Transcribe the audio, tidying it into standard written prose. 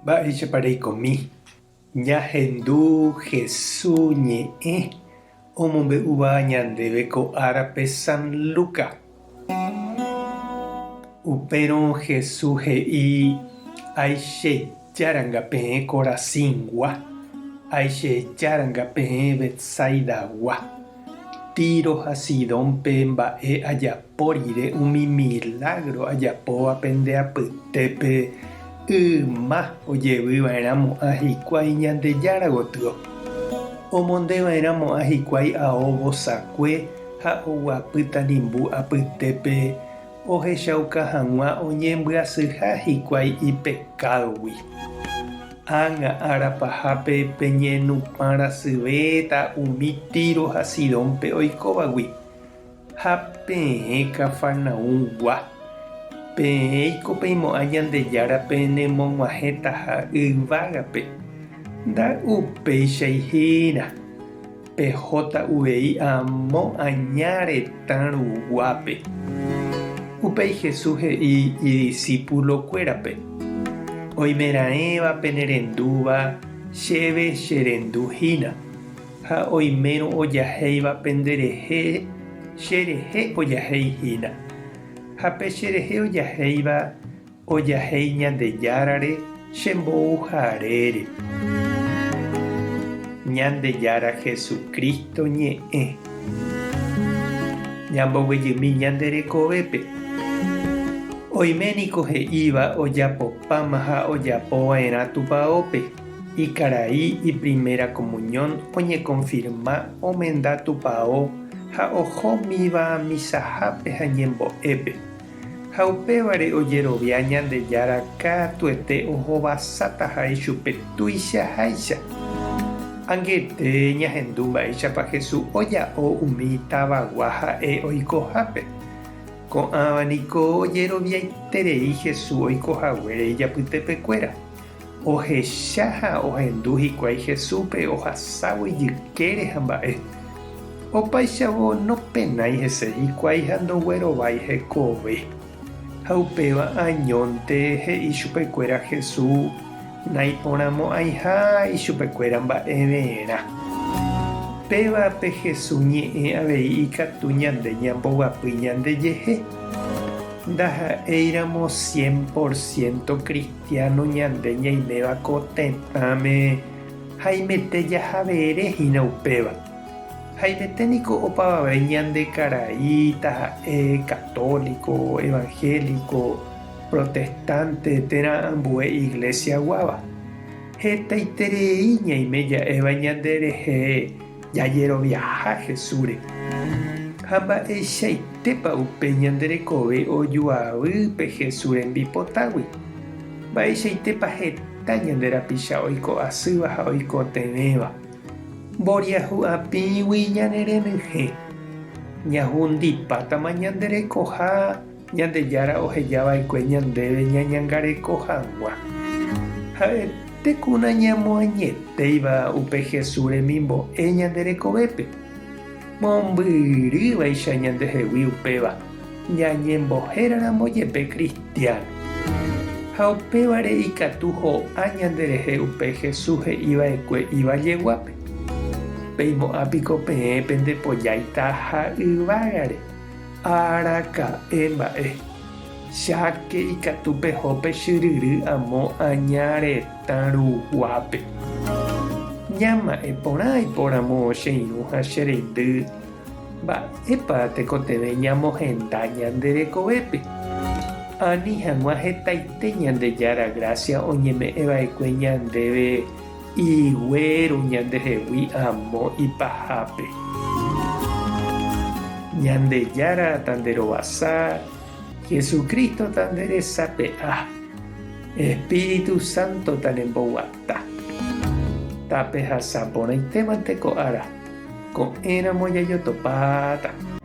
Mba'éichapareikomi ñahendu Jesús ñe'ẽ omombe'úva ñandéve ko árape San Luka. Upérõ Jesús he'i aichejáranga peẽ Korasĩngua, aichejáranga peẽ Betsaidagua, Tiro ha Sidónpe mba'e ajapórire umi milagro ajapóva pendeapytépe yma ojevýva'erãmo'ã hikuái Ñandejára gotyo. Omondeva'erãmo'ã hikuái ao vosakue ha oguapýta nimbu apytépe ohechauka hag̃ua oñembyasýha hikuái ipekádogui. Ág̃a árapahápe peñenupãrasyvéta umi Tiro ha Sidónpe oikóvagui. Ha peẽ Kafarnaúmgua. Peẽiko peimo'ã Ñandejárape nemog̃uahẽta ha yvágape. Nda'upeichaihína. Pehóta uvei amo aña retãruguápe. Upéi Jesús he'i idiscípulokuérape: oimera'ẽva penerendúva chéve cherenduhína, ha oimérõ ojahéiva penderehe cherehe ojahéihína. Ha pe cherehe ojahéiva ojahéi Ñandejárare chembouharére. Ñandejára Jesucristo ñe'ẽ. Ñamboguejymi ñanderekovépe. Oiméniko he'íva ojapopáma ha ojapova'erã tupãópe. Ikarai iprimera comunión oñekonfirma omenda tupão ha ohómiva misahápe ha ñembo'épe. Ha upévare ojerovia Ñandejára katuete ohovasáta chupe tuichaháicha. Angete ñahendu mba'éichapa Jesús oja'o umi tavagua ha'e oikohápe. Ko'ãvaniko ojeroviaiterei Jesús oikohaguére ijapytepekuéra. Ohecha ha ohendu hikuái Jesúspe ohasávo ijykére ha mba'e. Opaichavo nopenái hese hikuái ha ndoguerovái hekove. Ha upéva añónte he'i chupekuéra Jesús naiporãmo'ãiha ichupekuéra mba'everã. Pévape Jesús ñe'ẽ avei ikatu ñande ñamboguapy ñandejehe. Ndaha'éiramo 100% cristiano ñande ñaiméva ko tetãme haimete jahaverehína upéva. Haimeténiko opavave ñande karai taha'e católico, evangélico, protestante térã ambue iglesia guáva. Hetaiterei ñaime ja'éva ñanderehe jajeroviaha Jesúsre. Ha mba'eichaitépa upe ñanderekove ojuavýpe Jesús rembipotágui. Mba'eichaitépa heta ñanderapicha oiko asýva ha oikotevẽva. Mboriahu apĩgui ñanerenyhẽ. Ñahundipátama ñanderekoha Ñandejára ohejava'ekue ñandéve ñañangareko hag̃ua. Ha'etékuna ñamoañetéiva upe Jesús remimbo'e ñanderekovépe. Mombyrývaicha ñandehegui upéva ñañembohéraramo jepe cristiano. Ha upévare ikatu ho'a ñanderehe upe Jesús he'iva'ekue ivajeguápe. Peimo'ãpiko peẽ pendepojáita ha yvágare. Araka'e mba'e. Cháke ikatu pehópe chyryry amo aña retãruguápe. Ñama'ẽ porã iporãmo che irũ ha che reindy mba'épa tekotevẽ ñamohenda ñanderekovépe. Ani hag̃ua hetaite Ñandejára gracia oñeme'ẽva'ekue ñandéve iguéru ñandehegui amo ipahápe. Ñandejára tanderovasa, Jesucristo tanderesape'a, Espíritu Santo tanemboguata. Tape hasaporãitémante ko ára, ko'ẽramo jajotopáta.